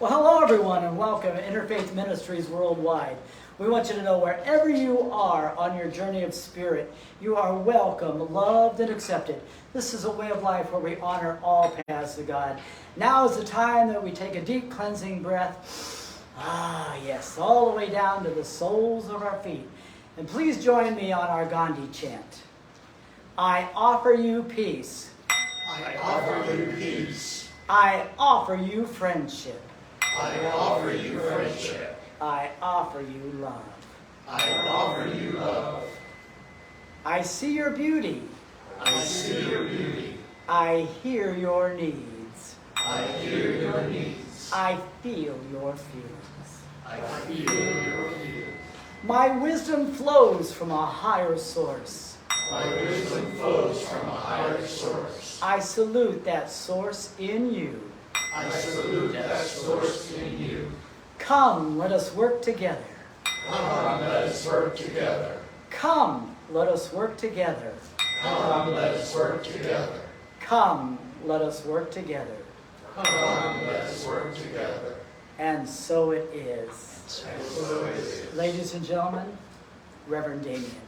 Well, hello everyone and welcome to Innerfaith Ministries Worldwide. We want you to know wherever you are on your journey of spirit, you are welcome, loved, and accepted. This is a way of life where we honor all paths to God. Now is the time that we take a deep cleansing breath. Ah, yes, all the way down to the soles of our feet. And please join me on our Gandhi chant. I offer you peace. I offer you peace. I offer you friendship. I offer you friendship. I offer you love. I offer you love. I see your beauty. I see your beauty. I hear your needs. I hear your needs. I feel your feelings. I feel your feelings. My wisdom flows from a higher source. My wisdom flows from a higher source. I salute that source in you. I salute that source in you. Come, let us work together. Come, let us work together. Come, let us work together. Come, let us work together. Come, let us work together. Come, let us work together. And so it is. And so it is. Ladies and gentlemen, Reverend Damian.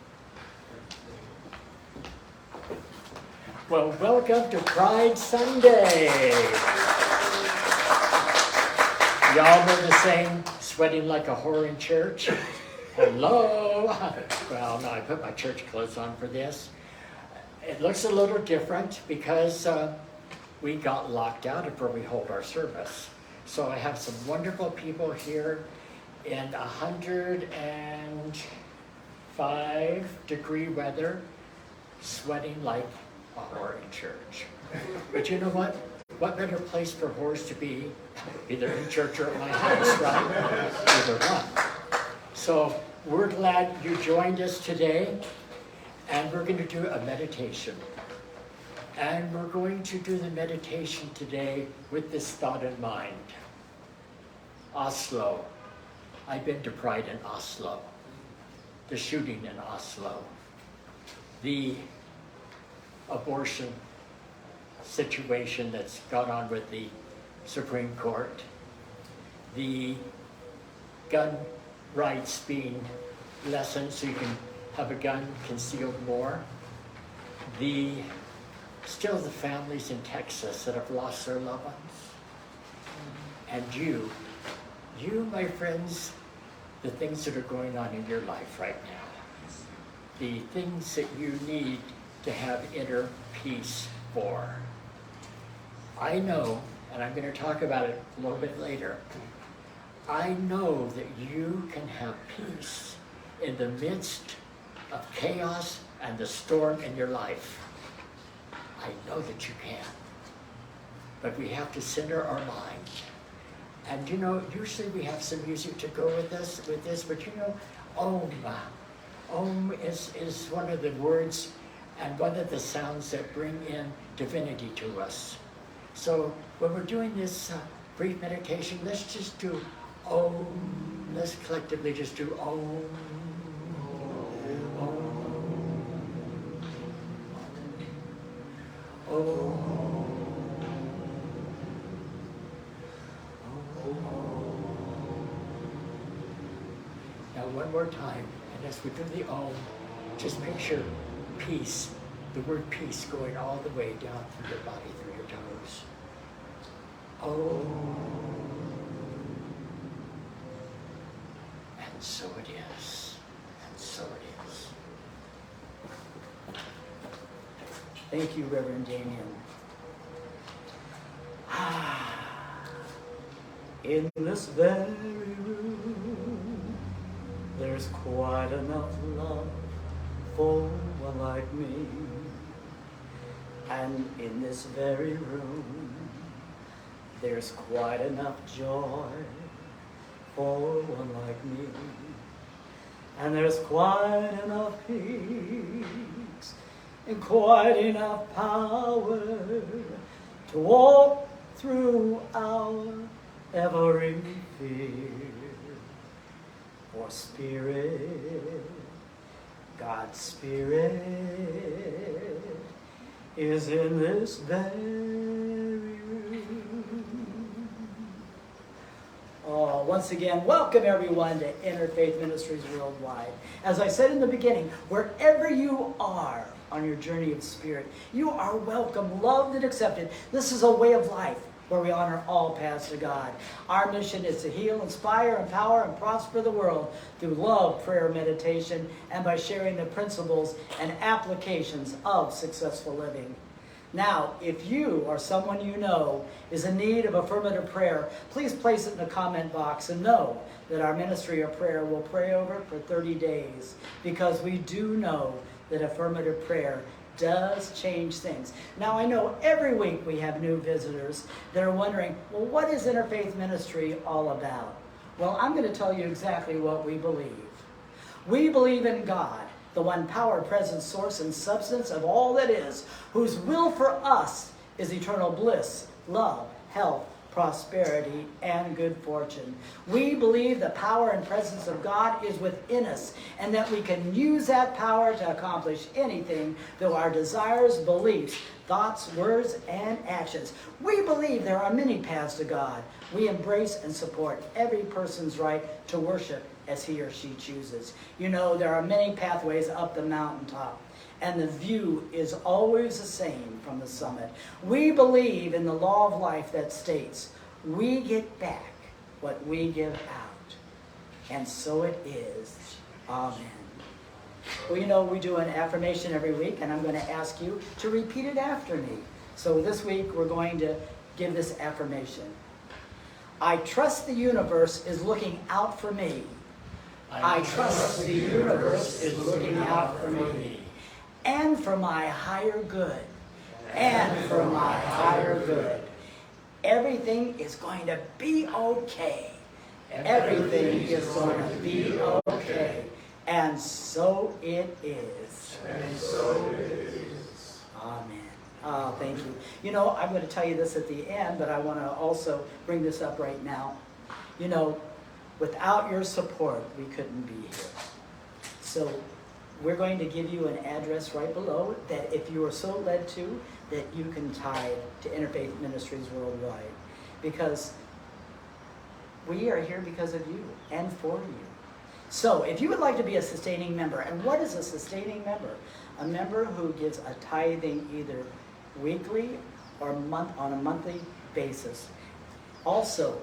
Well, welcome to Pride Sunday. Y'all know the saying, sweating like a whore in church? Hello? Well, no, I put my church clothes on for this. It looks a little different because we got locked out of where we hold our service. So I have some wonderful people here in 105-degree weather, sweating like a whore in church. But you know what? What better place for whores to be, either in church or at my house, right? Either one. So we're glad you joined us today, and we're going to do a meditation. And we're going to do the meditation today with this thought in mind. Oslo. I've been to Pride in Oslo. The shooting in Oslo. The abortion situation that's gone on with the Supreme Court, the gun rights being lessened so you can have a gun concealed more, still the families in Texas that have lost their loved ones, and you, my friends, the things that are going on in your life right now, the things that you need to have inner peace for. I know, and I'm going to talk about it a little bit later, I know that you can have peace in the midst of chaos and the storm in your life. I know that you can. But we have to center our mind. And you know, usually we have some music to go with this, but you know, Om is one of the words and one of the sounds that bring in divinity to us. So when we're doing this brief meditation, let's just do Om. Let's collectively just do Om. Om. Om. Now one more time, and as we do the Om, just make sure peace, the word peace going all the way down through your body, through your toes. Oh. And so it is. And so it is. Thank you, Reverend Damian. In this very room, there's quite enough love for one like me. And in this very room, there's quite enough joy for one like me. And there's quite enough peace and quite enough power to walk through our every fear. For Spirit, God's Spirit is in this very room. once again, welcome everyone to Innerfaith Ministries Worldwide. As I said in the beginning, wherever you are on your journey of spirit, you are welcome, loved, and accepted. This is a way of life where we honor all paths to God. Our mission is to heal, inspire, empower, and prosper the world through love, prayer, meditation, and by sharing the principles and applications of successful living. Now, if you or someone you know is in need of affirmative prayer, please place it in the comment box and know that our ministry of prayer will pray over it for 30 days, because we do know that affirmative prayer does change things. Now, I know every week we have new visitors that are wondering, well, what is Interfaith Ministry all about? Well, I'm going to tell you exactly what we believe. We believe in God, the one power, presence, source, and substance of all that is, whose will for us is eternal bliss, love, health, prosperity, and good fortune. We believe the power and presence of God is within us, and that we can use that power to accomplish anything through our desires, beliefs, thoughts, words, and actions. We believe there are many paths to God. We embrace and support every person's right to worship as he or she chooses. You know, there are many pathways up the mountaintop, and the view is always the same from the summit. We believe in the law of life that states, we get back what we give out. And so it is. Amen. Well, you know, we do an affirmation every week, and I'm going to ask you to repeat it after me. So this week, we're going to give this affirmation. I trust the universe is looking out for me. I trust the universe is looking out for me. And for my higher good. And for my higher good. Everything is going to be okay. Everything is going to be okay. And so it is. And so it is. Amen. Oh, thank you. You know, I'm going to tell you this at the end, but I want to also bring this up right now. You know, without your support, we couldn't be here. So we're going to give you an address right below that if you are so led to, that you can tithe to Interfaith Ministries Worldwide. Because we are here because of you and for you. So if you would like to be a sustaining member, and what is a sustaining member? A member who gives a tithing either weekly or on a monthly basis. Also,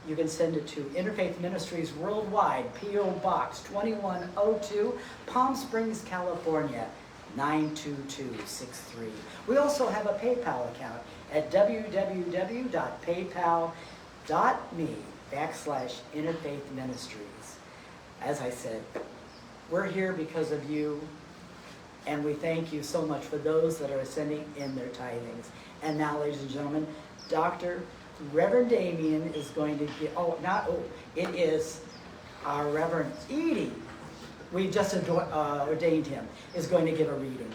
you can send it to Innerfaith Ministries Worldwide, P.O. Box 2102, Palm Springs, California, 92263. We also have a PayPal account at www.paypal.me/Interfaith Ministries. As I said, we're here because of you, and we thank you so much for those that are sending in their tithings. And now, ladies and gentlemen, Reverend Damian is going to give, it is our Reverend Edie, we just ordained him, is going to give a reading.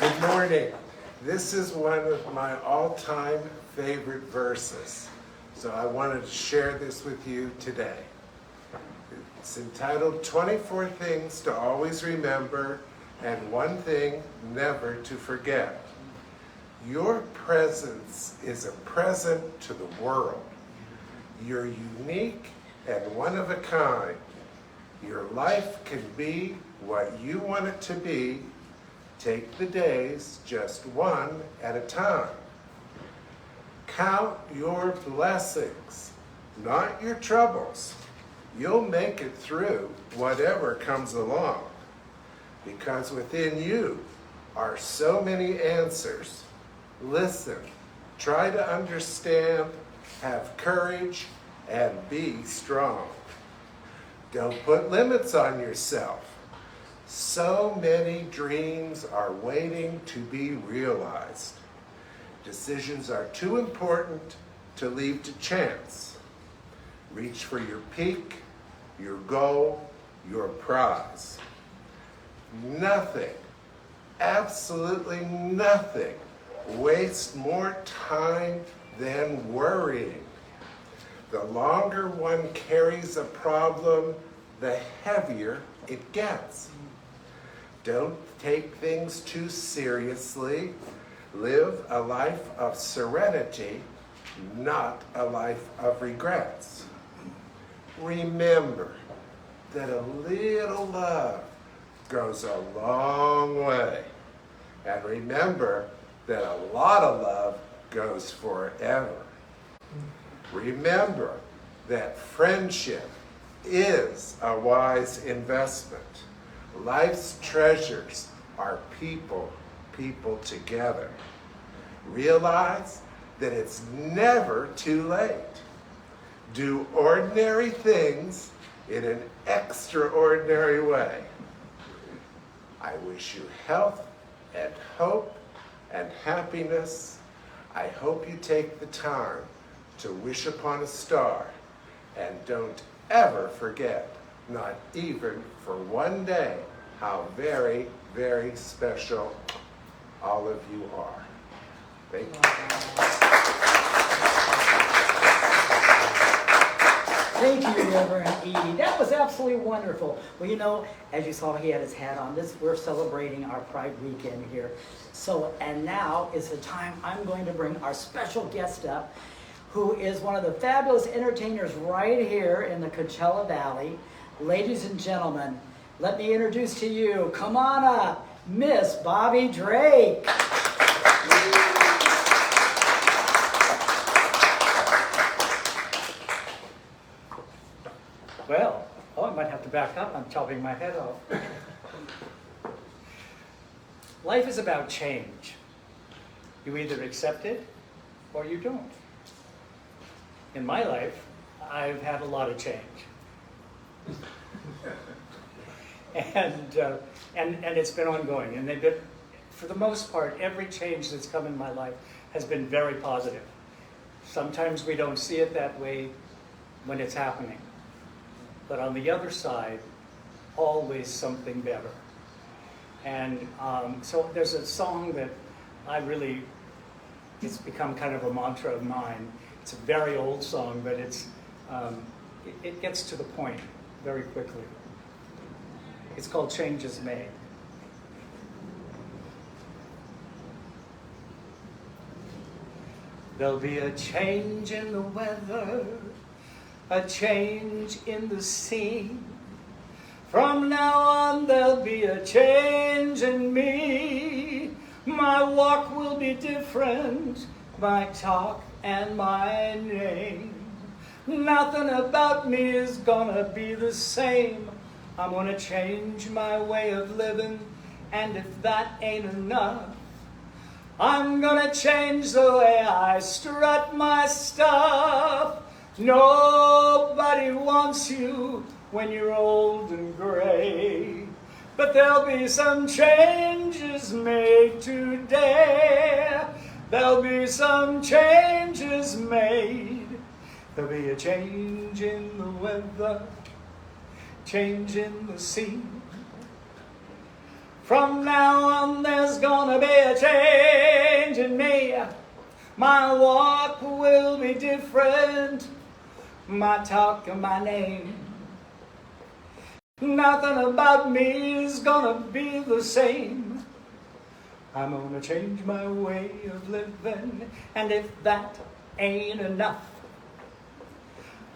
Good morning. This is one of my all-time favorite verses, so I wanted to share this with you today. It's entitled 24 Things to Always Remember and One Thing Never to Forget. Your presence is a present to the world. You're unique and one of a kind. Your life can be what you want it to be. Take the days just one at a time. Count your blessings, not your troubles. You'll make it through whatever comes along, because within you are so many answers. Listen, try to understand, have courage, and be strong. Don't put limits on yourself. So many dreams are waiting to be realized. Decisions are too important to leave to chance. Reach for your peak, your goal, your prize. Nothing, absolutely nothing, wastes more time than worrying. The longer one carries a problem, the heavier it gets. Don't take things too seriously. Live a life of serenity, not a life of regrets. Remember that a little love goes a long way. And remember that a lot of love goes forever. Remember that friendship is a wise investment. Life's treasures are people together. Realize that it's never too late. Do ordinary things in an extraordinary way. I wish you health and hope and happiness. I hope you take the time to wish upon a star, and don't ever forget, not even for one day, how very, very special all of you are. Thank you. Thank you, Reverend Edie. That was absolutely wonderful. Well, you know, as you saw, he had his hat on. We're celebrating our Pride weekend here. So, and now is the time I'm going to bring our special guest up, who is one of the fabulous entertainers right here in the Coachella Valley. Ladies and gentlemen, let me introduce to you, come on up, Miss Bobby Drake. Well, I might have to back up. I'm chopping my head off. Life is about change. You either accept it or you don't. In my life, I've had a lot of change. and it's been ongoing. And they've been, for the most part, every change that's come in my life has been very positive. Sometimes we don't see it that way when it's happening. But on the other side, always something better. And so there's a song that it's become kind of a mantra of mine. It's a very old song, but it gets to the point very quickly. It's called Change Is Made. There'll be a change in the weather, a change in the scene. From now on there'll be a change in me. My walk will be different, my talk and my name. Nothing about me is gonna be the same. I'm gonna change my way of living, and if that ain't enough, I'm gonna change the way I strut my stuff. Nobody wants you when you're old and gray, but there'll be some changes made today. There'll be some changes made. There'll be a change in the weather, change in the scene. From now on there's gonna be a change in me. My walk will be different, my talk and my name. Nothing about me is gonna be the same. I'm gonna change my way of living, and if that ain't enough,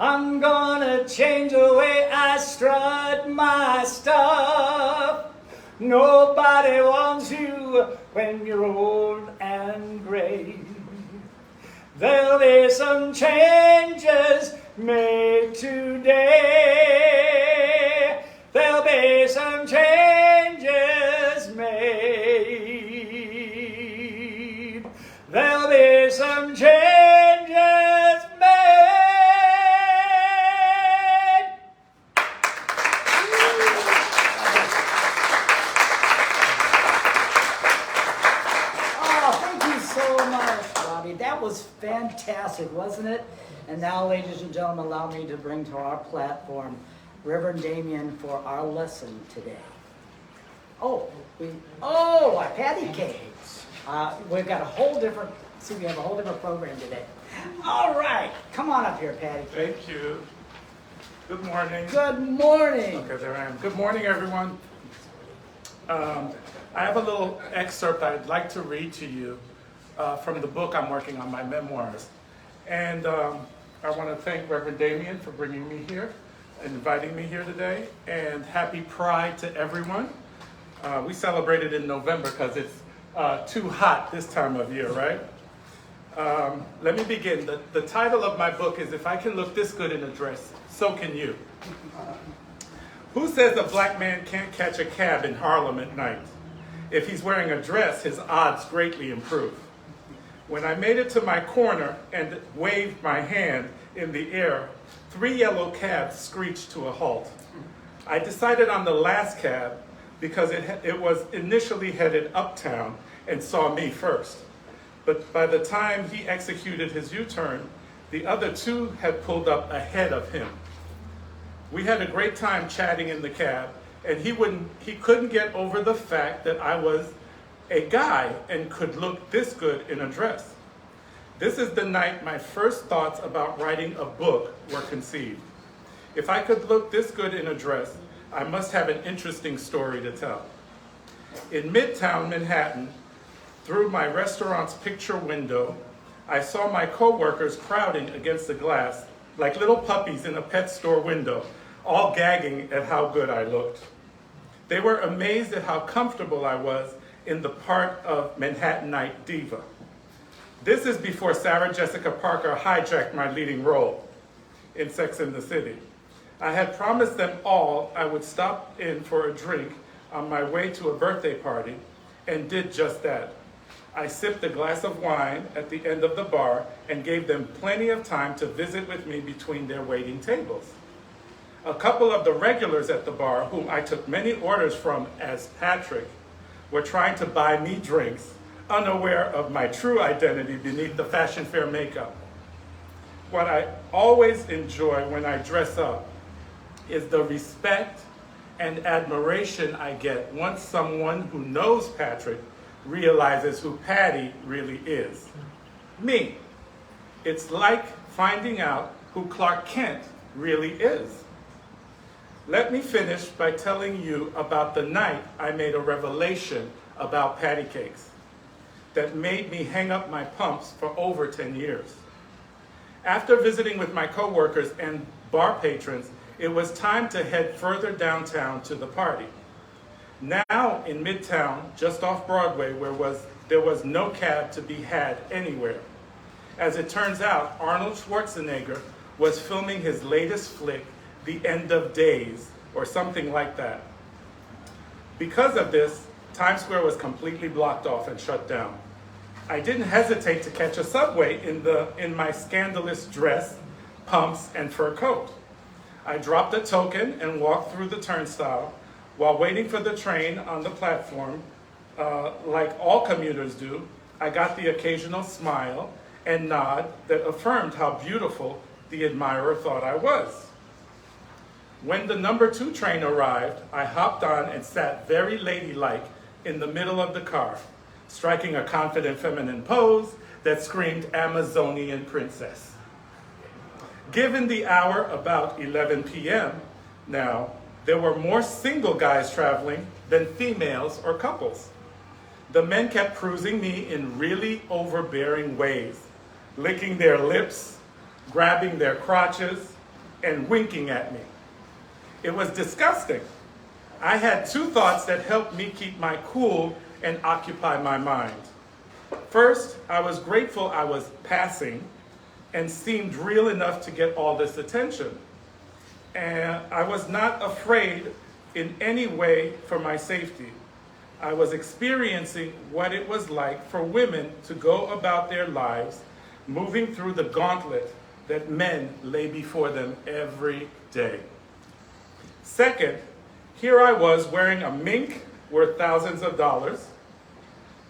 I'm gonna change the way I strut my stuff. Nobody wants you when you're old and gray. There'll be some changes made today. There'll be some changes made. There'll be some changes made. Oh, thank you so much, Bobby. That was fantastic, wasn't it? And now, ladies and gentlemen, allow me to bring to our platform Reverend Damian for our lesson today. A patty cake. We've got a whole different, we have a whole different program today. All right, come on up here, Patty cake. Thank you. Good morning. Good morning. Okay, there I am. Good morning, everyone. I have a little excerpt I'd like to read to you from the book I'm working on, my memoirs. And I want to thank Reverend Damian for bringing me here, inviting me here today, and happy Pride to everyone. We celebrated in November because it's too hot this time of year, right? Let me begin. The title of my book is If I Can Look This Good in a Dress, So Can You. Who says a black man can't catch a cab in Harlem at night? If he's wearing a dress, his odds greatly improve. When I made it to my corner and waved my hand in the air, 3 yellow cabs screeched to a halt. I decided on the last cab because it was initially headed uptown and saw me first. But by the time he executed his U-turn, the other 2 had pulled up ahead of him. We had a great time chatting in the cab, and he couldn't get over the fact that I was a guy and could look this good in a dress. This is the night my first thoughts about writing a book were conceived. If I could look this good in a dress, I must have an interesting story to tell. In Midtown Manhattan, through my restaurant's picture window, I saw my co-workers crowding against the glass like little puppies in a pet store window, all gagging at how good I looked. They were amazed at how comfortable I was in the part of Manhattanite diva. This is before Sarah Jessica Parker hijacked my leading role in Sex and the City. I had promised them all I would stop in for a drink on my way to a birthday party, and did just that. I sipped a glass of wine at the end of the bar and gave them plenty of time to visit with me between their waiting tables. A couple of the regulars at the bar, whom I took many orders from as Patrick, were trying to buy me drinks, unaware of my true identity beneath the fashion fair makeup. What I always enjoy when I dress up is the respect and admiration I get once someone who knows Patrick realizes who Patty really is. Me. It's like finding out who Clark Kent really is. Let me finish by telling you about the night I made a revelation about patty cakes that made me hang up my pumps for over 10 years. After visiting with my coworkers and bar patrons, it was time to head further downtown to the party. Now in Midtown, just off Broadway, there was no cab to be had anywhere. As it turns out, Arnold Schwarzenegger was filming his latest flick, The End of Days, or something like that. Because of this, Times Square was completely blocked off and shut down. I didn't hesitate to catch a subway in my scandalous dress, pumps, and fur coat. I dropped a token and walked through the turnstile. While waiting for the train on the platform, like all commuters do, I got the occasional smile and nod that affirmed how beautiful the admirer thought I was. When the number 2 train arrived, I hopped on and sat very ladylike in the middle of the car, striking a confident feminine pose that screamed Amazonian princess. Given the hour, about 11 p.m. now, there were more single guys traveling than females or couples. The men kept cruising me in really overbearing ways, licking their lips, grabbing their crotches, and winking at me. It was disgusting. I had 2 thoughts that helped me keep my cool and occupy my mind. First, I was grateful I was passing and seemed real enough to get all this attention. And I was not afraid in any way for my safety. I was experiencing what it was like for women to go about their lives, moving through the gauntlet that men lay before them every day. Second, here I was wearing a mink worth thousands of dollars,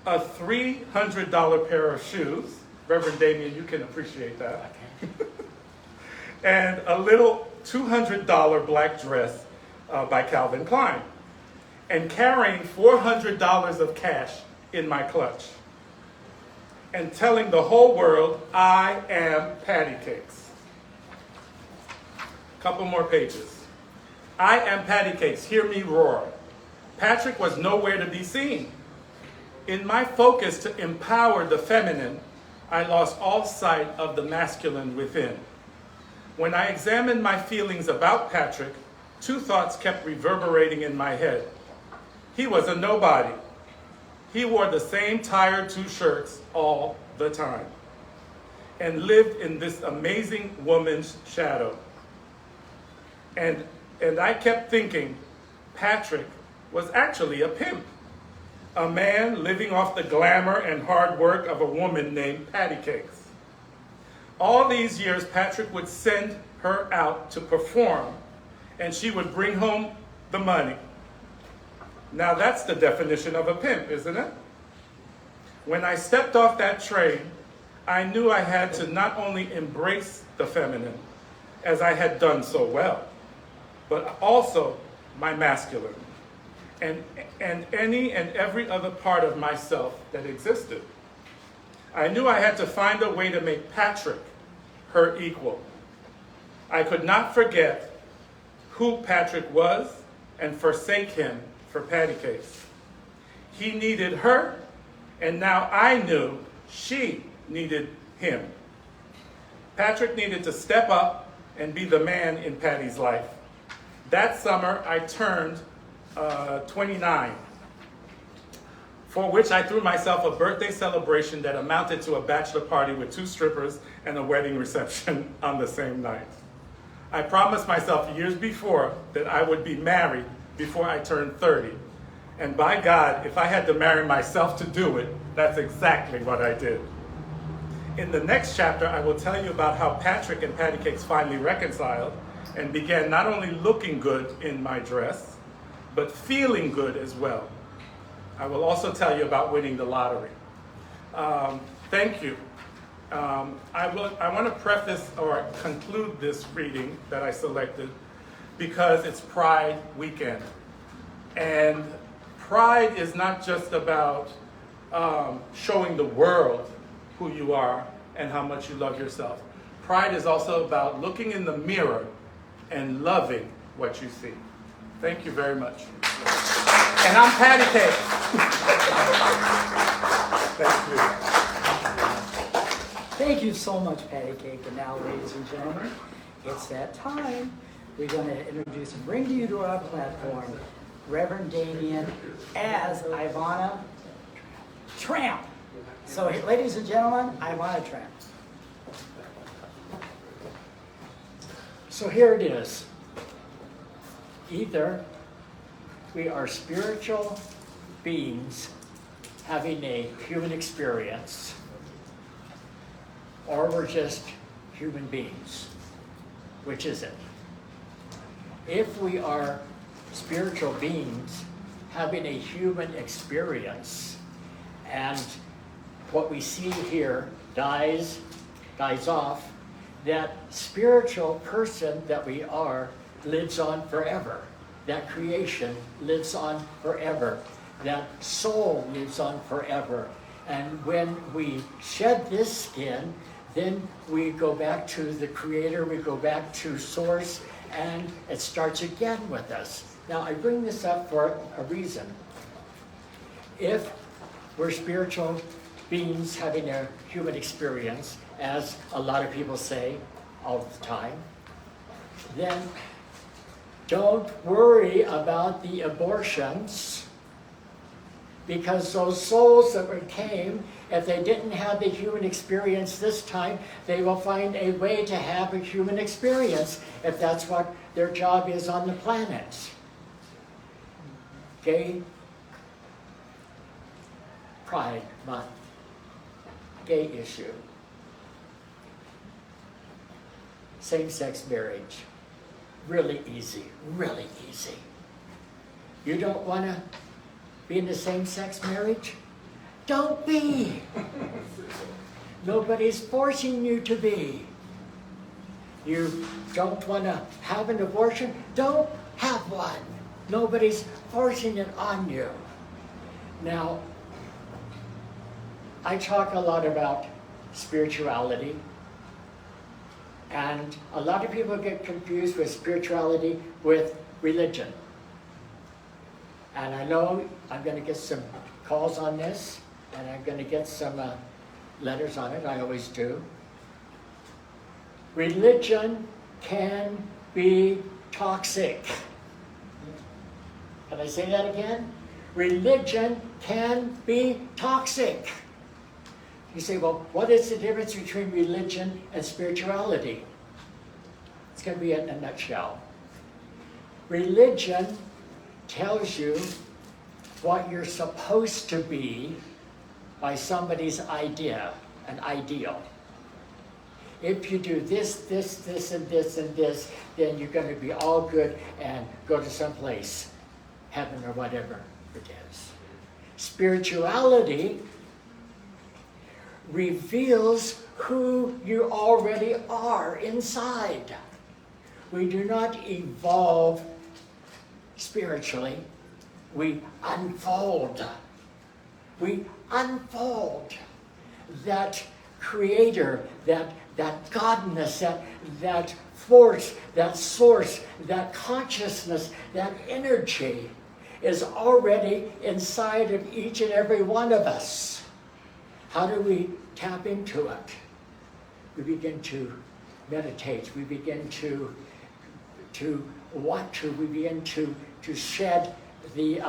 a $300 pair of shoes. Reverend Damian, you can appreciate that. And a little $200 black dress by Calvin Klein, and carrying $400 of cash in my clutch, and telling the whole world I am patty cakes. Couple more pages. I am patty cakes, hear me roar. Patrick was nowhere to be seen. In my focus to empower the feminine, I lost all sight of the masculine within. When I examined my feelings about Patrick, two thoughts kept reverberating in my head. He was a nobody. He wore the same tired two shirts all the time and lived in this amazing woman's shadow. And I kept thinking Patrick was actually a pimp, a man living off the glamour and hard work of a woman named Patty Cakes. All these years, Patrick would send her out to perform, and she would bring home the money. Now that's the definition of a pimp, isn't it? When I stepped off that train, I knew I had to not only embrace the feminine, as I had done so well, but also my masculine, and any and every other part of myself that existed. I knew I had to find a way to make Patrick her equal. I could not forget who Patrick was and forsake him for Patty Cakes. He needed her, and now I knew she needed him. Patrick needed to step up and be the man in Patty's life. That summer, I turned 29, for which I threw myself a birthday celebration that amounted to a bachelor party with 2 strippers and a wedding reception on the same night. I promised myself years before that I would be married before I turned 30. And by God, if I had to marry myself to do it, that's exactly what I did. In the next chapter, I will tell you about how Patrick and Patty Cakes finally reconciled and began not only looking good in my dress, but feeling good as well. I will also tell you about winning the lottery. Thank you. I want to preface or conclude this reading that I selected because it's Pride Weekend. And pride is not just about showing the world who you are and how much you love yourself. Pride is also about looking in the mirror and loving what you see. Thank you very much. And I'm Patty Cake. Thank you. Thank you so much, Patty Cake. And now, ladies and gentlemen, it's that time. We're going to introduce and bring to you to our platform Reverend Damian as Ivana Tramp. So, ladies and gentlemen, Ivana Tramp. So here it is. Either we are spiritual beings having a human experience, or we're just human beings. Which is it? If we are spiritual beings having a human experience, and what we see here dies off, that spiritual person that we are lives on forever. That creation lives on forever. That soul lives on forever. And when we shed this skin, then we go back to the Creator, we go back to Source, and it starts again with us. Now, I bring this up for a reason. If we're spiritual beings having a human experience, as a lot of people say all the time, then don't worry about the abortions, because those souls that came, if they didn't have the human experience this time, they will find a way to have a human experience if that's what their job is on the planet. Gay Pride Month. Gay issue. Same-sex marriage. Really easy, really easy. You don't want to be in a same-sex marriage? Don't be. Nobody's forcing you to be. You don't want to have an abortion? Don't have one. Nobody's forcing it on you. Now, I talk a lot about spirituality, and a lot of people get confused with spirituality with religion. And I know I'm going to get some calls on this, and I'm going to get some letters on it. I always do. Religion can be toxic. Can I say that again? Religion can be toxic. You say, well, what is the difference between religion and spirituality? It's going to be in a nutshell. Religion tells you what you're supposed to be by somebody's idea, an ideal. If you do this, this, this, and this, and this, then you're going to be all good and go to some place, heaven or whatever it is. Spirituality reveals who you already are inside. We do not evolve spiritually. We unfold. We unfold that creator, that godness, that force, that source, that consciousness, that energy is already inside of each and every one of us. How do we tap into it? We begin to meditate. We begin to want to. We begin to shed the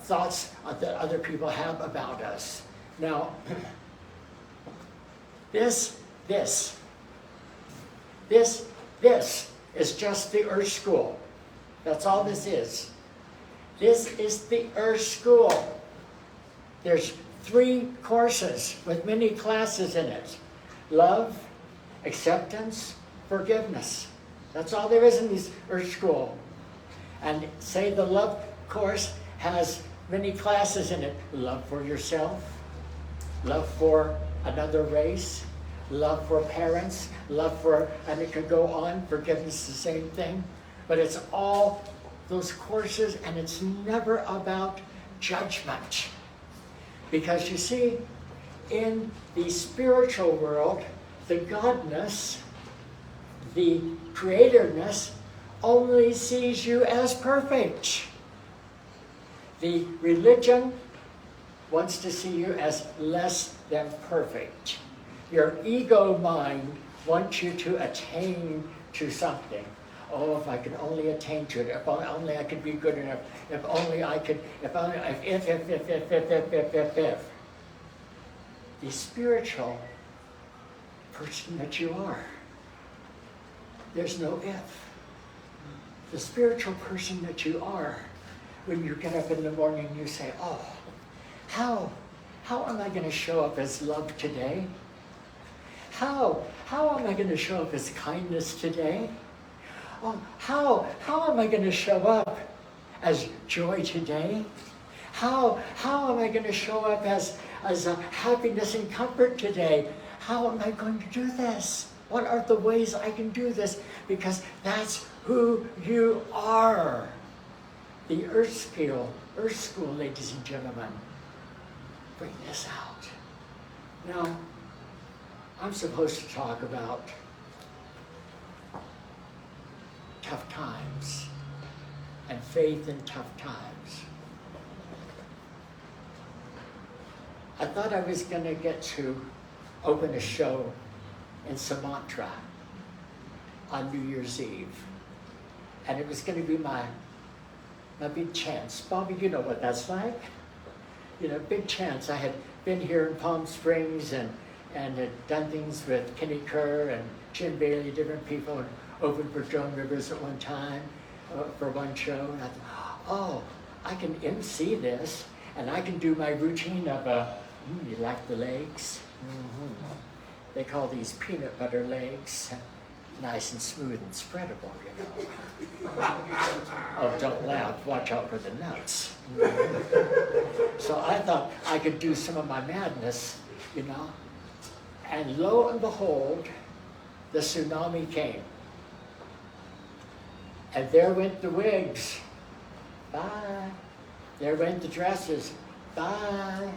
thoughts that other people have about us. Now, this is just the Earth School. That's all this is. This is the Earth School. There's 3 courses with many classes in it. Love, acceptance, forgiveness. That's all there is in this Earth School. And say the love course has many classes in it. Love for yourself, love for another race, love for parents, love for, and it could go on, forgiveness the same thing. But it's all those courses, and it's never about judgment. Because you see, in the spiritual world, the godness, the creatorness, only sees you as perfect. The religion wants to see you as less than perfect. Your ego mind wants you to attain to something. Oh, if I could only attain to it, if only I could be good enough, if only I could, if. The spiritual person that you are, there's no if. The spiritual person that you are, when you get up in the morning, you say, oh, how am I going to show up as love today? How am I going to show up as kindness today? Oh, how am I going to show up as joy today? How am I going to show up as happiness and comfort today? How am I going to do this? What are the ways I can do this? Because that's who you are. The Earth School, ladies and gentlemen, bring this out. Now, I'm supposed to talk about tough times and faith in tough times. I thought I was going to get to open a show in Sumatra on New Year's Eve. And it was going to be my big chance. Bobby, you know what that's like. You know, big chance. I had been here in Palm Springs and had done things with Kenny Kerr and Jim Bailey, different people, and opened for Joan Rivers at one time for one show. And I thought, oh, I can MC this, and I can do my routine of you like the legs? Mm-hmm. They call these peanut butter legs. Nice and smooth and spreadable, you know. Oh, don't laugh. Watch out for the nuts. So I thought I could do some of my madness, you know. And lo and behold, the tsunami came. And there went the wigs. Bye. There went the dresses. Bye.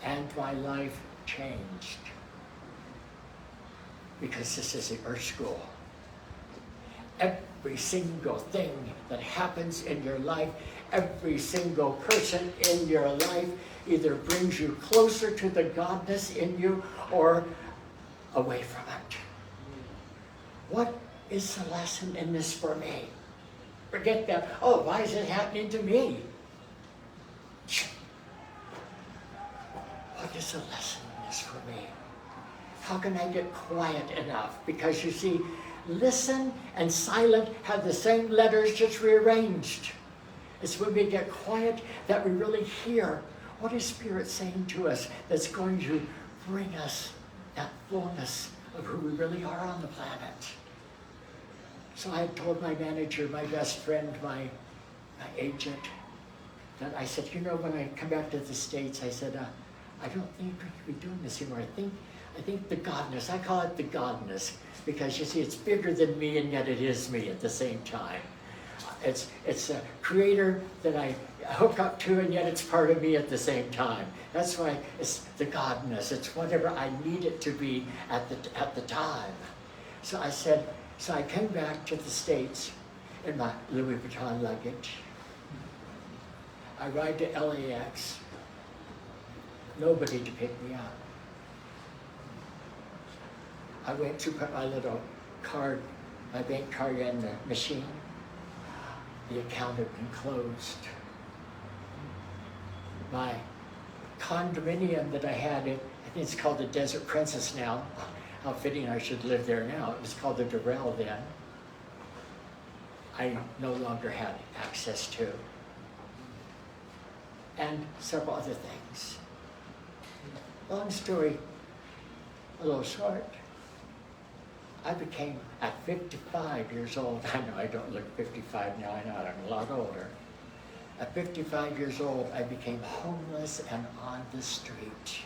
And my life changed. Because this is the Earth School. every single thing that happens in your life, every single person in your life either brings you closer to the godness in you or away from it. What is the lesson in this for me? Forget that, oh, why is it happening to me? What is the lesson in this for me? How can I get quiet enough? Because you see, listen and silent have the same letters, just rearranged. It's when we get quiet that we really hear what is Spirit saying to us that's going to bring us that fullness of who we really are on the planet. So I told my manager, my best friend, my agent, that I said, you know, when I come back to the States, I said, I don't think we can be doing this anymore. I think the godness, I call it the godness, because you see, it's bigger than me and yet it is me at the same time. It's a creator that I hook up to and yet it's part of me at the same time. That's why it's the godness. It's whatever I need it to be at the time. So I said, so I came back to the States in my Louis Vuitton luggage. I ride to LAX. Nobody to pick me up. I went to put my little card, my bank card in the machine. The account had been closed. My condominium that I had, I think it's called the Desert Princess now. How fitting I should live there now. It was called the Durrell then. I no longer had access to. And several other things. Long story, a little short. I became, at 55 years old, I know I don't look 55 now, I know I'm a lot older. At 55 years old, I became homeless and on the street.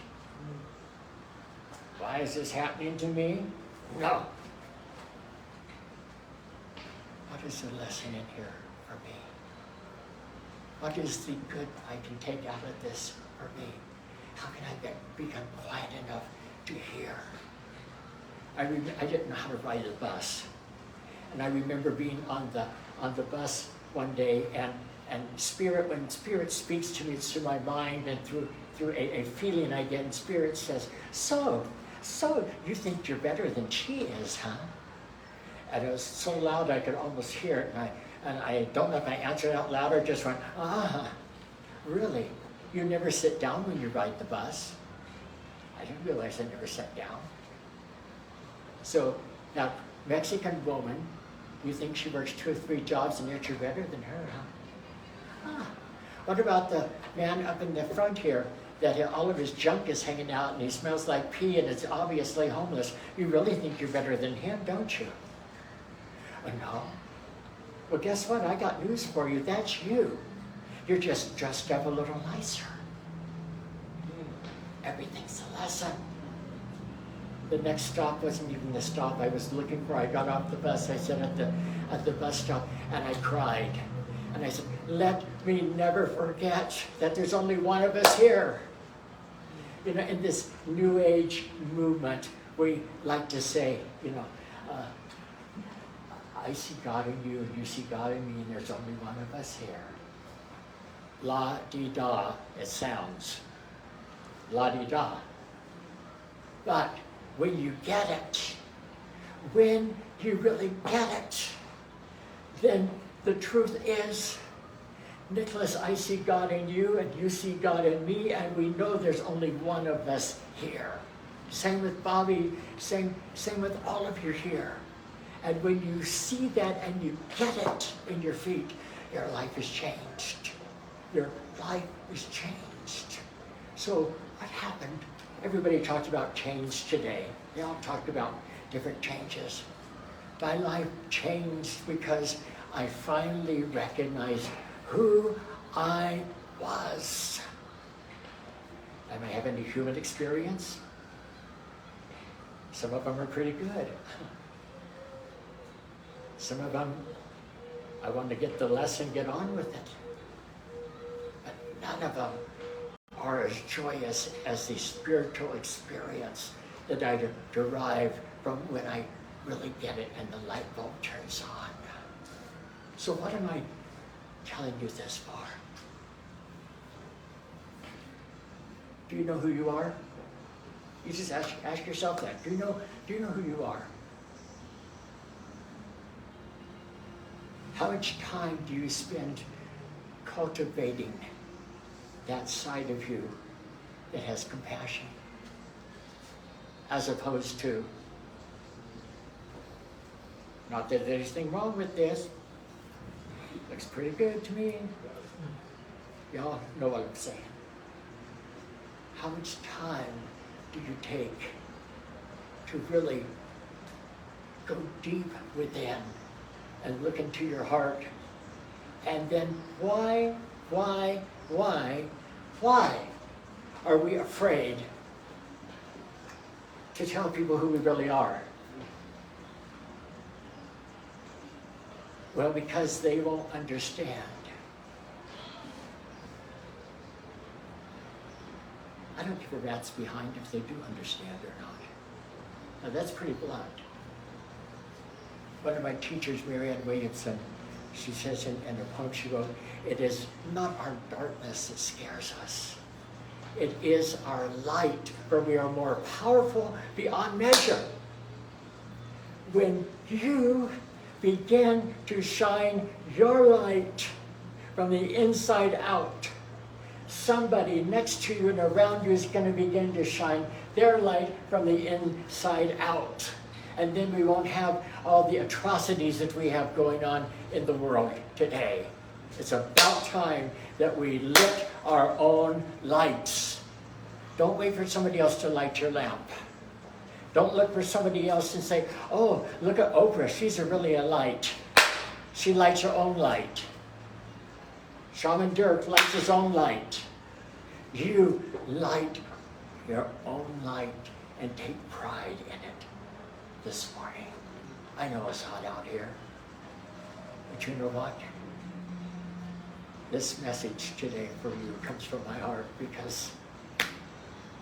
Why is this happening to me? No. What is the lesson in here for me? What is the good I can take out of this for me? How can I become quiet enough to hear? I didn't know how to ride a bus. And I remember being on the bus one day and Spirit, when Spirit speaks to me, it's through my mind and through a feeling I get, and Spirit says, so you think you're better than she is, huh? And it was so loud I could almost hear it, and I don't know if I answered out loud or just went, really? You never sit down when you ride the bus? I didn't realize I never sat down. So that Mexican woman, you think she works 2 or 3 jobs and yet you're better than her, huh? What about the man up in the front here that all of his junk is hanging out and he smells like pee and is obviously homeless? You really think you're better than him, don't you? No. Well, guess what? I got news for you. That's you. You're just dressed up a little nicer. Everything's a lesson. The next stop wasn't even the stop I was looking for. I got off the bus. I said at the bus stop, and I cried. And I said, let me never forget that there's only one of us here. You know, in this New Age movement, we like to say, you know, I see God in you, and you see God in me, and there's only one of us here. La-di-da, it sounds. La-di-da. But when you get it, when you really get it, then the truth is, Nicholas, I see God in you and you see God in me, and we know there's only one of us here. Same with Bobby, same with all of you here. And when you see that and you get it in your feet, your life is changed. Your life is changed. So what happened? Everybody talked about change today. They all talked about different changes. My life changed because I finally recognized who I was. Am I having a human experience? Some of them are pretty good. Some of them, I want to get the lesson, get on with it. But none of them are as joyous as the spiritual experience that I derive from when I really get it and the light bulb turns on. So what am I telling you this for? Do you know who you are? You just ask yourself that. Do you know who you are? How much time do you spend cultivating that side of you that has compassion, as opposed to, not that there's anything wrong with this, looks pretty good to me. Y'all know what I'm saying. How much time do you take to really go deep within and look into your heart? And then why are we afraid to tell people who we really are? Well, because they won't understand. I don't give a rat's behind if they do understand or not. Now that's pretty blunt. One of my teachers, Marianne Williamson, she says in a poem she wrote, "It is not our darkness that scares us. It is our light, for we are more powerful beyond measure." When you begin to shine your light from the inside out, somebody next to you and around you is going to begin to shine their light from the inside out. And then we won't have all the atrocities that we have going on in the world today. It's about time that we lit our own lights. Don't wait for somebody else to light your lamp. Don't look for somebody else and say, "Oh, look at Oprah, she's really a light. She lights her own light. Shaman Dirk lights his own light." You light your own light and take pride in it this morning. I know it's hot out here, but you know what? This message today for you comes from my heart, because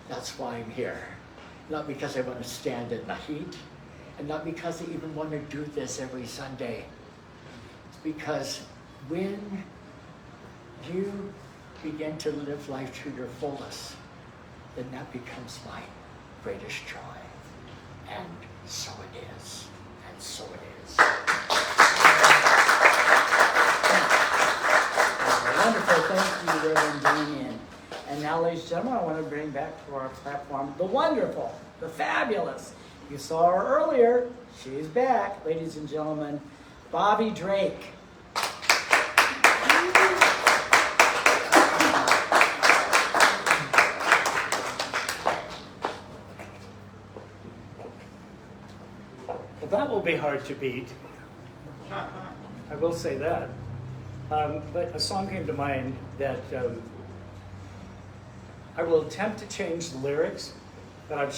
that's why I'm here. Not because I want to stand in the heat, and not because I even want to do this every Sunday. It's because when you begin to live life to your fullest, then that becomes my greatest joy. And so it is. And so it is. Wonderful. Thank you, Reverend Damian. And now, ladies and gentlemen, I want to bring back to our platform the wonderful, the fabulous. You saw her earlier. She's back, ladies and gentlemen. Bobby Drake. Well, that will be hard to beat. I will say that. But a song came to mind that I will attempt to change the lyrics, but I'm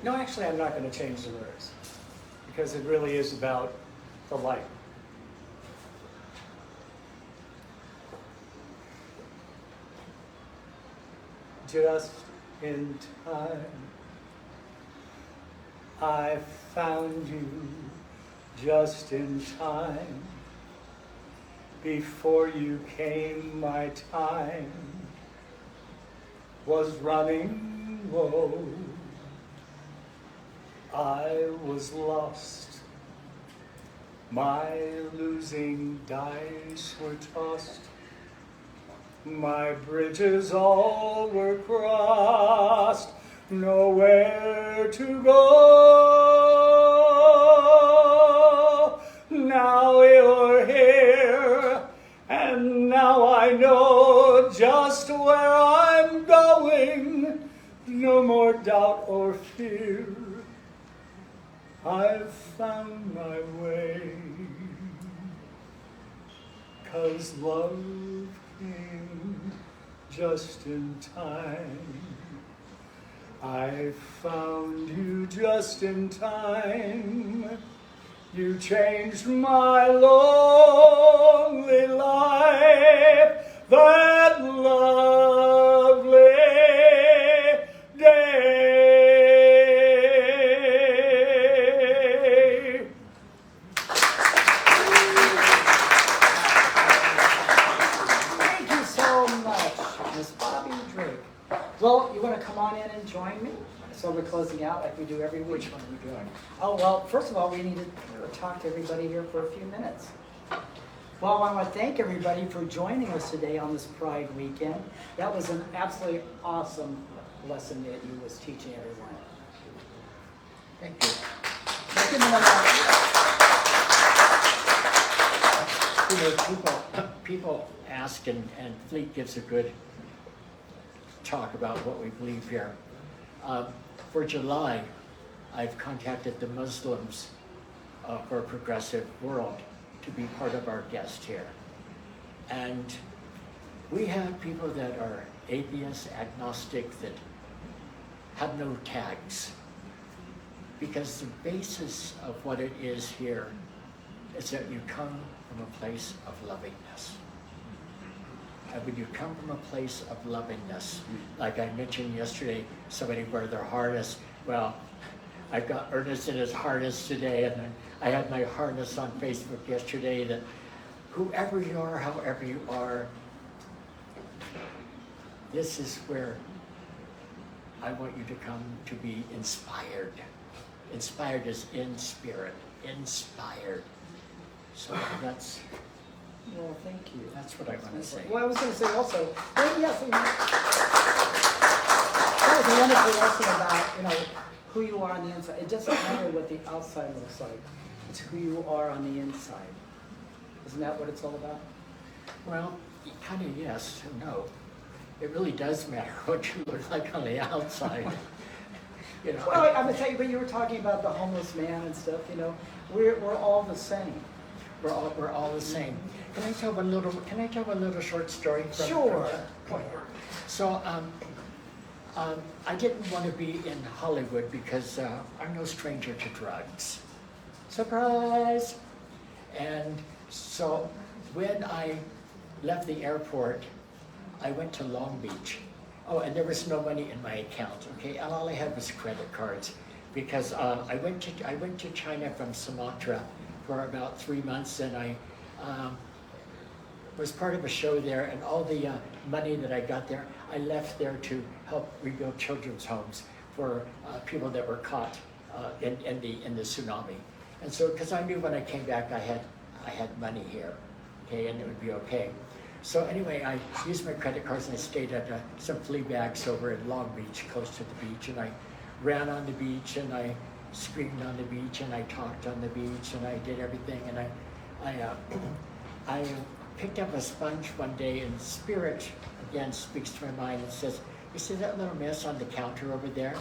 not going to change the lyrics, because it really is about the light. Just in time, I found you just in time. Before you came, my time was running low. I was lost. My losing dice were tossed. My bridges all were crossed. Nowhere to go. Now you're here, and now I know just where I'm going. No more doubt or fear. I've found my way. 'Cause love came just in time. I found you just in time. You changed my lonely life that lovely day. Well, you want to come on in and join me? So we're closing out like we do every week. Which one are we doing? Oh, well, first of all, we need to talk to everybody here for a few minutes. Well, I want to thank everybody for joining us today on this Pride weekend. That was an absolutely awesome lesson that you was teaching everyone. Thank you. Give me another. People ask, and Fleet gives a good talk about what we believe here. For July, I've contacted the Muslims for a progressive world to be part of our guest here. And we have people that are atheists, agnostic, that have no tags. Because the basis of what it is here is that you come from a place of lovingness. And when you come from a place of lovingness, like I mentioned yesterday, somebody wear their harness. Well, I've got Ernest in his harness today, and I had my harness on Facebook yesterday that whoever you are, however you are, this is where I want you to come to be inspired. Inspired is in spirit, inspired. So that's Well, thank you. what I want to say. Well, I was going to say also, yes, that was a wonderful lesson about, who you are on the inside. It doesn't matter what the outside looks like. It's who you are on the inside. Isn't that what it's all about? Well, kind of yes and no. It really does matter what you look like on the outside. Well, I'm going to tell you, but you were talking about the homeless man and stuff, we're all the same. We're all the same. Can I tell one little short story? Sure. So I didn't want to be in Hollywood because I'm no stranger to drugs. Surprise! And so when I left the airport, I went to Long Beach. Oh, and there was no money in my account. Okay, and all I had was credit cards because I went to China from Sumatra for about 3 months, and I was part of a show there, and all the money that I got there, I left there to help rebuild children's homes for people that were caught in the tsunami. And so, because I knew when I came back, I had money here, okay, and it would be okay. So anyway, I used my credit cards and I stayed at some flea bags over in Long Beach, close to the beach, and I ran on the beach and I screamed on the beach and I talked on the beach and I did everything, and I picked up a sponge one day, and Spirit again speaks to my mind and says, "You see that little mess on the counter over there?"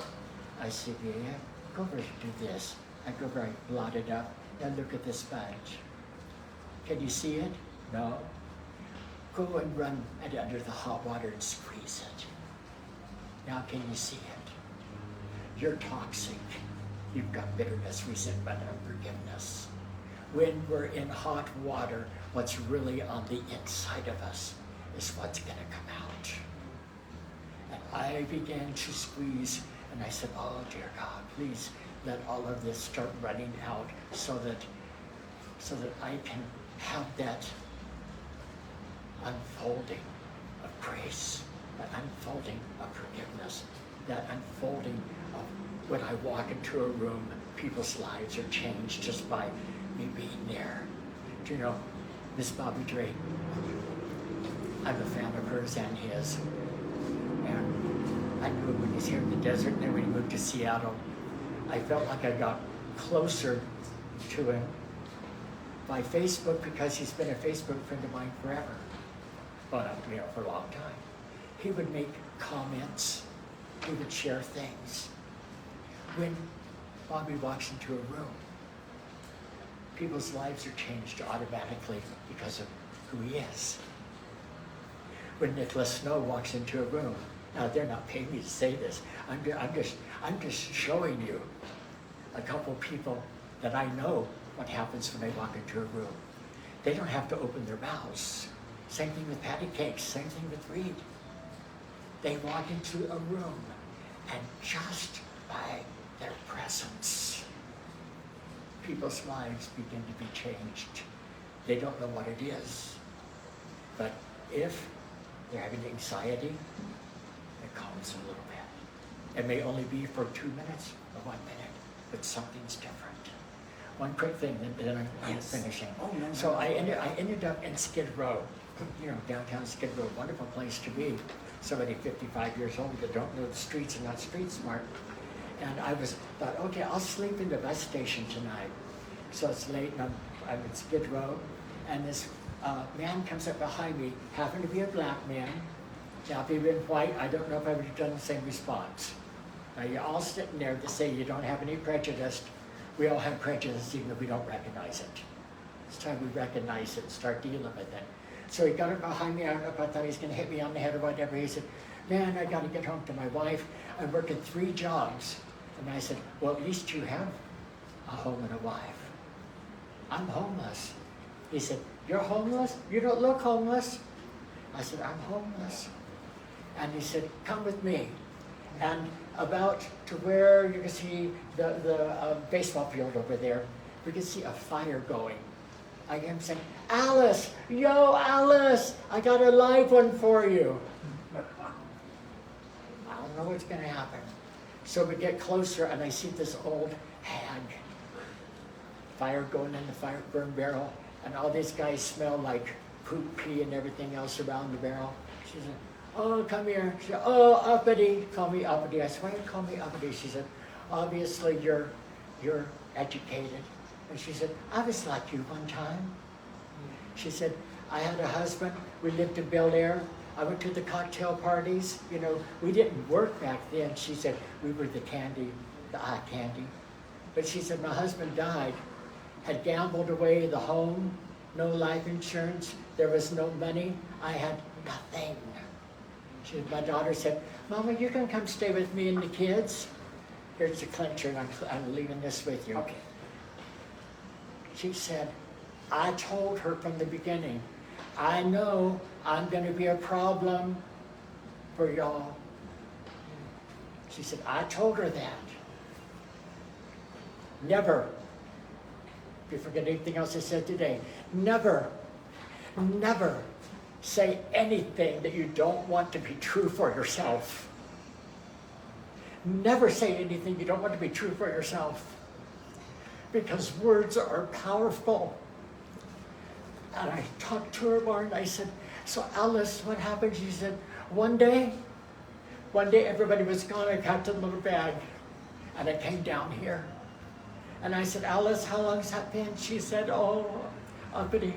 I said, "Yeah, go over and do this." I go over, I blot it up, and look at the sponge. Can you see it? No. Go and run it under the hot water and squeeze it. Now can you see it? You're toxic. You've got bitterness, resentment, unforgiveness. When we're in hot water, what's really on the inside of us is what's going to come out. And I began to squeeze, and I said, "Oh, dear God, please let all of this start running out so that I can have that unfolding of grace, that unfolding of forgiveness, that unfolding of when I walk into a room, people's lives are changed just by me being there." Do you know, Miss Bobby Drake, I'm a fan of hers and his. And I knew when he's here in the desert, and then when he moved to Seattle, I felt like I got closer to him by Facebook, because he's been a Facebook friend of mine forever. But for a long time. He would make comments, he would share things. When Bobby walks into a room, people's lives are changed automatically because of who he is. When Nicholas Snow walks into a room, now they're not paying me to say this, I'm just showing you a couple people that I know what happens when they walk into a room. They don't have to open their mouths. Same thing with Patty Cakes, same thing with Reed. They walk into a room, and just by their presence, people's lives begin to be changed. They don't know what it is. But if they're having anxiety, calms a little bit. It may only be for 2 minutes or 1 minute, but something's different. One quick thing, then I'm finishing. Oh, no, no. So I ended up in Skid Row, downtown Skid Row, wonderful place to be. Somebody 55 years old that don't know the streets and not street smart. And I thought, okay, I'll sleep in the bus station tonight. So it's late and I'm in Skid Row, and this man comes up behind me, happened to be a black man. Now if he'd been white, I don't know if I would have done the same response. Now you're all sitting there to say you don't have any prejudice. We all have prejudice even if we don't recognize it. It's time we recognize it and start dealing with it. So he got up behind me. I don't know if I thought he was going to hit me on the head or whatever. He said, man, I got to get home to my wife. I'm working 3 jobs. And I said, well, at least you have a home and a wife. I'm homeless. He said, you're homeless? You don't look homeless. I said, I'm homeless. And he said, come with me. And about to where you can see the baseball field over there, we can see a fire going. I hear him saying, Alice, yo, Alice, I got a live one for you. I don't know what's going to happen. So we get closer, and I see this old hag. Fire going in the fire burn barrel, and all these guys smell like poop, pee, and everything else around the barrel. She said, oh, come here. She said, oh, uppity. Call me uppity. I said, why do you call me uppity? She said, obviously you're educated. And she said, I was like you one time. She said, I had a husband. We lived in Bel Air. I went to the cocktail parties. We didn't work back then. She said, we were the eye candy. But she said, my husband died, had gambled away the home, no life insurance. There was no money. I had nothing. My daughter said, Mama, you can come stay with me and the kids. Here's the clincher, and I'm leaving this with you. Okay. She said, I told her from the beginning, I know I'm going to be a problem for y'all. She said, I told her that. Never, if you forget anything else I said today, never say anything that you don't want to be true for yourself. Never say anything you don't want to be true for yourself. Because words are powerful. And I talked to her more and I said, so Alice, what happened? She said, one day everybody was gone. I packed a little bag and I came down here. And I said, Alice, how long has that been? She said, oh, uppity,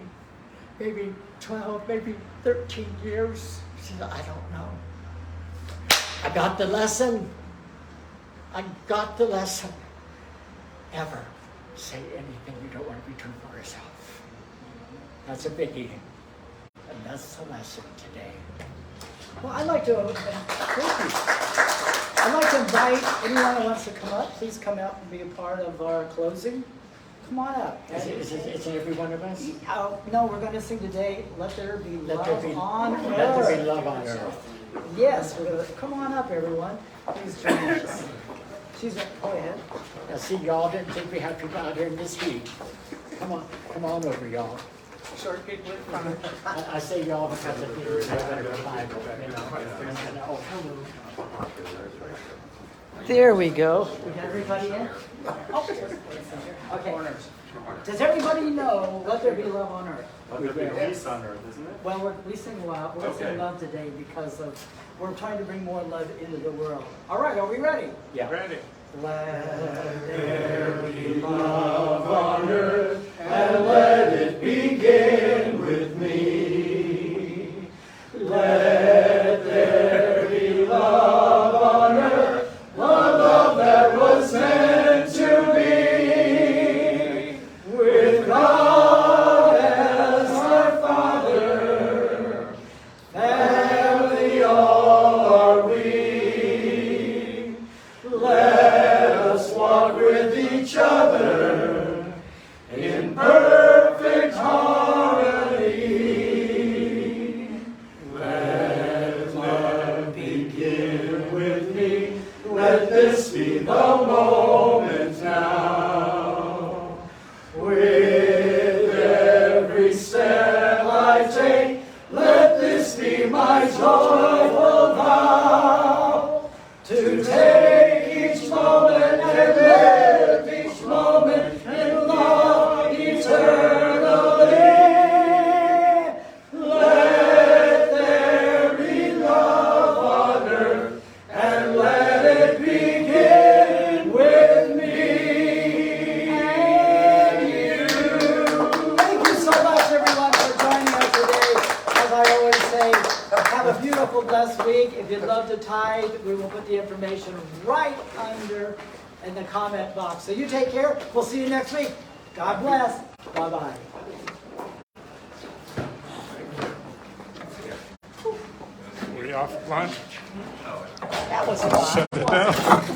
maybe 12, maybe 13 years. She said, I don't know. I got the lesson. Never say anything you don't want to be true for yourself. That's a biggie. And that's the lesson today. Well, I'd like to invite anyone who wants to come up. Please come out and be a part of our closing. Come on up. Is it every one of us? No, we're going to sing today, Let There Be Love on Earth. Let there be love on earth. Yes, come on up, everyone. Please join us. Go ahead. Now see, y'all didn't think we had people out here in this heat. Come on over, y'all. Short people in front. I say y'all because I think it's better Bible. There we go. We got everybody in? Oh, okay. Does everybody know Let There Be Love on Earth? Let there be peace on earth, isn't it? Well, we sing love. We're singing love today because we're trying to bring more love into the world. All right, are we ready? Yeah. Ready. Let there be Love on earth, and let it begin with me. Let there be love on earth, a love that was meant to be. With God as our Father, family all are we. Let us walk with each other in perfect harmony. Let love begin with me. Let this be the moment now. With every step I take, let this be my joyful vow. wonderful, blessed week. If you'd love to tithe, we will put the information right under in the comment box. So you take care. We'll see you next week. God bless. Bye-bye. We off lunch? That was fun. Shut it down.